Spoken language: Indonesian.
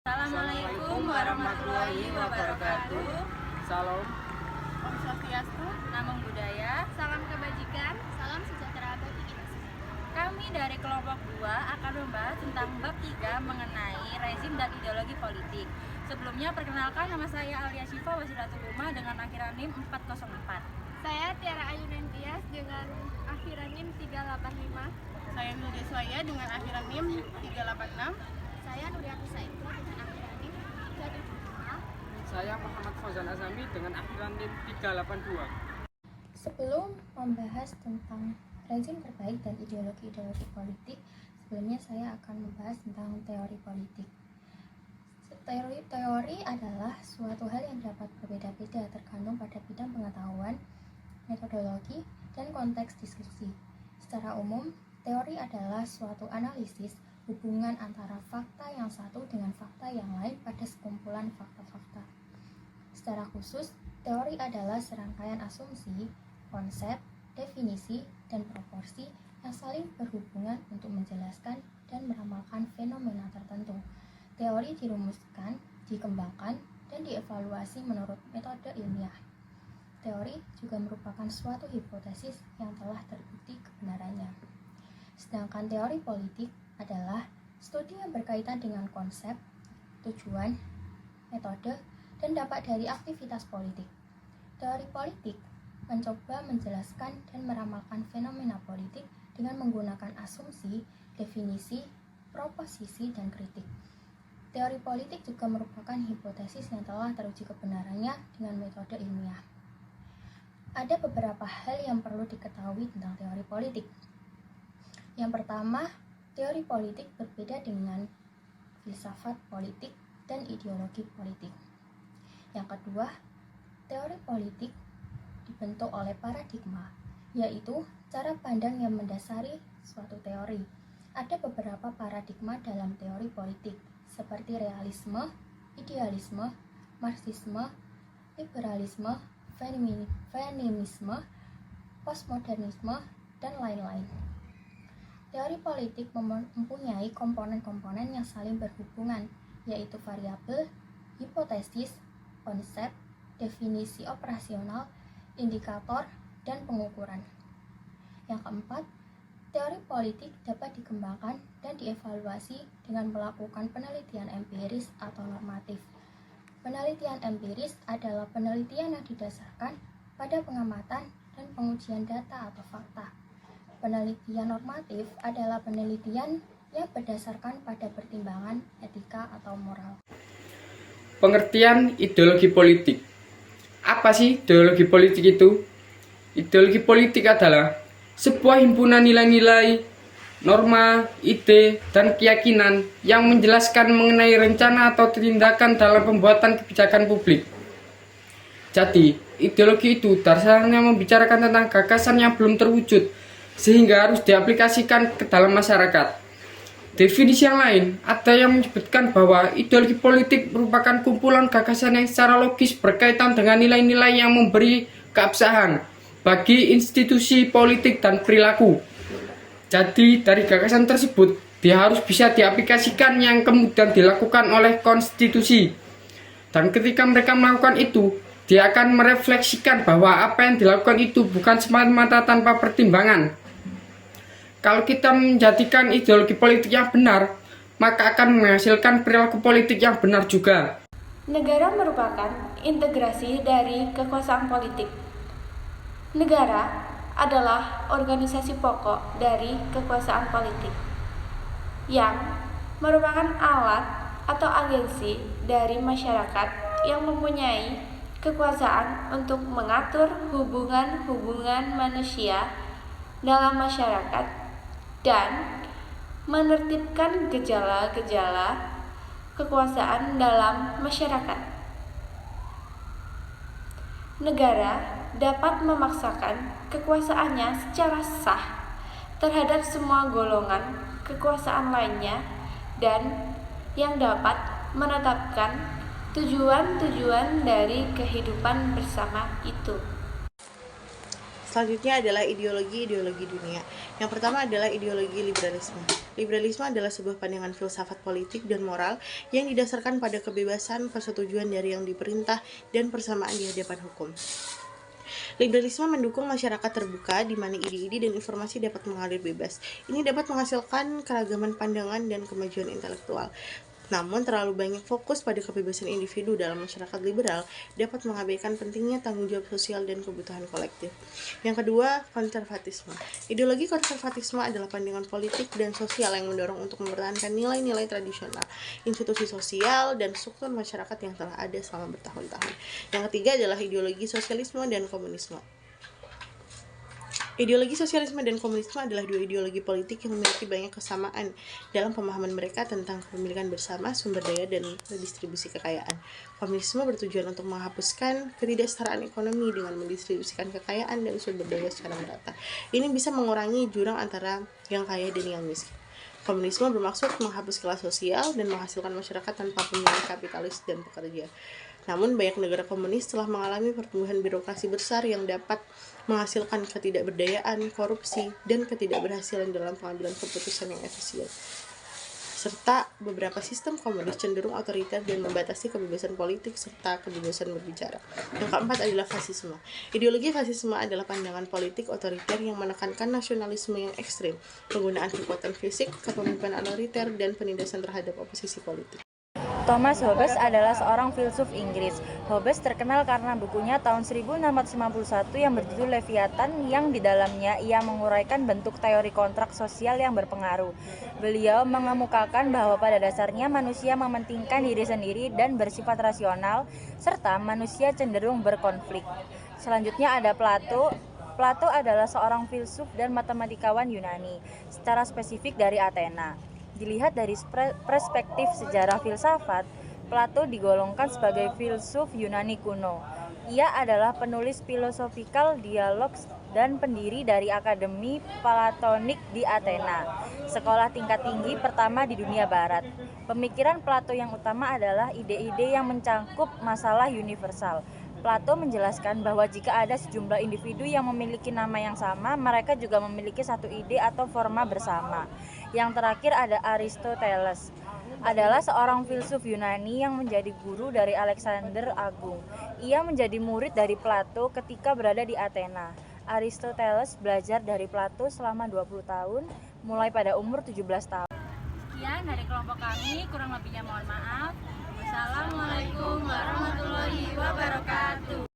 Assalamualaikum warahmatullahi wabarakatuh. Salam. Om Swastiastu, Namo Buddhaya, salam kebajikan, salam sejahtera bagi kita semua. Kami dari kelompok 2 akan membahas tentang bab 3 mengenai rezim dan ideologi politik. Sebelumnya perkenalkan, nama saya Alia Syifa Wasilatul Umah dengan akhiran NIM 404. Saya Tiara Ayu Nentias dengan akhiran NIM 385. Saya Nuri Swaya dengan akhiran NIM 386. Saya Nuriati Saito dengan akhiran NIM 375. Saya Muhammad Fauzan Azami dengan akhiran NIM 382. Sebelum membahas tentang rezim terbaik dan ideologi-ideologi politik, sebelumnya saya akan membahas tentang teori politik. Teori adalah suatu hal yang dapat berbeda-beda tergantung pada bidang pengetahuan, metodologi, dan konteks diskusi. Secara umum, teori adalah suatu analisis hubungan antara fakta yang satu dengan fakta yang lain pada sekumpulan fakta-fakta. Secara khusus, teori adalah serangkaian asumsi, konsep, definisi, dan proporsi yang saling berhubungan untuk menjelaskan dan meramalkan fenomena tertentu. Teori dirumuskan, dikembangkan, dan dievaluasi menurut metode ilmiah. Teori juga merupakan suatu hipotesis yang telah terbukti kebenarannya. Sedangkan teori politik adalah studi yang berkaitan dengan konsep, tujuan, metode, dan dampak dari aktivitas politik. Teori politik mencoba menjelaskan dan meramalkan fenomena politik dengan menggunakan asumsi, definisi, proposisi, dan kritik. Teori politik juga merupakan hipotesis yang telah teruji kebenarannya dengan metode ilmiah. Ada beberapa hal yang perlu diketahui tentang teori politik. Yang pertama, teori politik berbeda dengan filsafat politik dan ideologi politik. Yang kedua, teori politik dibentuk oleh paradigma, yaitu cara pandang yang mendasari suatu teori. Ada beberapa paradigma dalam teori politik, seperti realisme, idealisme, marxisme, liberalisme, feminisme, postmodernisme, dan lain-lain. Teori politik mempunyai komponen-komponen yang saling berhubungan, yaitu variabel, hipotesis, konsep, definisi operasional, indikator, dan pengukuran. Yang keempat, teori politik dapat dikembangkan dan dievaluasi dengan melakukan penelitian empiris atau normatif. Penelitian empiris adalah penelitian yang didasarkan pada pengamatan dan pengujian data atau fakta. Penelitian normatif adalah penelitian yang berdasarkan pada pertimbangan etika atau moral. Pengertian ideologi politik. Apa sih ideologi politik itu? Ideologi politik adalah sebuah himpunan nilai-nilai, norma, ide, dan keyakinan yang menjelaskan mengenai rencana atau tindakan dalam pembuatan kebijakan publik. Jadi, ideologi itu dasarnya membicarakan tentang gagasan yang belum terwujud, sehingga harus diaplikasikan ke dalam masyarakat. Definisi yang lain, ada yang menyebutkan bahwa ideologi politik merupakan kumpulan gagasan yang secara logis berkaitan dengan nilai-nilai yang memberi keabsahan bagi institusi politik dan perilaku. Jadi dari gagasan tersebut dia harus bisa diaplikasikan yang kemudian dilakukan oleh konstitusi. Dan ketika mereka melakukan itu, dia akan merefleksikan bahwa apa yang dilakukan itu bukan semata-mata tanpa pertimbangan. Kalau kita menjadikan ideologi politik yang benar, maka akan menghasilkan perilaku politik yang benar juga. Negara merupakan integrasi dari kekuasaan politik. Negara adalah organisasi pokok dari kekuasaan politik yang merupakan alat atau agensi dari masyarakat yang mempunyai kekuasaan untuk mengatur hubungan-hubungan manusia dalam masyarakat dan menertibkan gejala-gejala kekuasaan dalam masyarakat. Negara dapat memaksakan kekuasaannya secara sah terhadap semua golongan kekuasaan lainnya dan yang dapat menetapkan tujuan-tujuan dari kehidupan bersama itu. Selanjutnya adalah ideologi-ideologi dunia. Yang pertama adalah ideologi liberalisme. Liberalisme adalah sebuah pandangan filsafat politik dan moral yang didasarkan pada kebebasan, persetujuan dari yang diperintah, dan persamaan di hadapan hukum. Liberalisme mendukung masyarakat terbuka di mana ide-ide dan informasi dapat mengalir bebas. Ini dapat menghasilkan keragaman pandangan dan kemajuan intelektual. Namun, terlalu banyak fokus pada kebebasan individu dalam masyarakat liberal dapat mengabaikan pentingnya tanggung jawab sosial dan kebutuhan kolektif. Yang kedua, konservatisme. Ideologi konservatisme adalah pandangan politik dan sosial yang mendorong untuk mempertahankan nilai-nilai tradisional, institusi sosial, dan struktur masyarakat yang telah ada selama bertahun-tahun. Yang ketiga adalah ideologi sosialisme dan komunisme. Ideologi sosialisme dan komunisme adalah dua ideologi politik yang memiliki banyak kesamaan dalam pemahaman mereka tentang kepemilikan bersama, sumber daya, dan redistribusi kekayaan. Komunisme bertujuan untuk menghapuskan ketidaksetaraan ekonomi dengan mendistribusikan kekayaan dan sumber daya secara merata. Ini bisa mengurangi jurang antara yang kaya dan yang miskin. Komunisme bermaksud menghapus kelas sosial dan menghasilkan masyarakat tanpa pemilih kapitalis dan pekerja. Namun, banyak negara komunis telah mengalami pertumbuhan birokrasi besar yang dapat menghasilkan ketidakberdayaan, korupsi, dan ketidakberhasilan dalam pengambilan keputusan yang efisien. Serta beberapa sistem komunis cenderung otoriter dan membatasi kebebasan politik serta kebebasan berbicara. Yang keempat adalah fasisme. Ideologi fasisme adalah pandangan politik otoriter yang menekankan nasionalisme yang ekstrim, penggunaan kekuatan fisik, kepemimpinan otoriter, dan penindasan terhadap oposisi politik. Thomas Hobbes adalah seorang filsuf Inggris. Hobbes terkenal karena bukunya tahun 1651 yang berjudul Leviathan, yang di dalamnya ia menguraikan bentuk teori kontrak sosial yang berpengaruh. Beliau mengemukakan bahwa pada dasarnya manusia mementingkan diri sendiri dan bersifat rasional, serta manusia cenderung berkonflik. Selanjutnya ada Plato. Plato adalah seorang filsuf dan matematikawan Yunani, secara spesifik dari Athena. Dilihat dari perspektif sejarah filsafat, Plato digolongkan sebagai filsuf Yunani kuno. Ia adalah penulis Philosophical Dialogues dan pendiri dari Akademi Platonik di Athena, sekolah tingkat tinggi pertama di dunia barat. Pemikiran Plato yang utama adalah ide-ide yang mencangkup masalah universal. Plato menjelaskan bahwa jika ada sejumlah individu yang memiliki nama yang sama, mereka juga memiliki satu ide atau forma bersama. Yang terakhir ada Aristoteles, adalah seorang filsuf Yunani yang menjadi guru dari Alexander Agung. Ia menjadi murid dari Plato ketika berada di Athena. Aristoteles belajar dari Plato selama 20 tahun, mulai pada umur 17 tahun. Sekian dari kelompok kami, kurang lebihnya mohon maaf. Wassalamualaikum warahmatullahi wabarakatuh.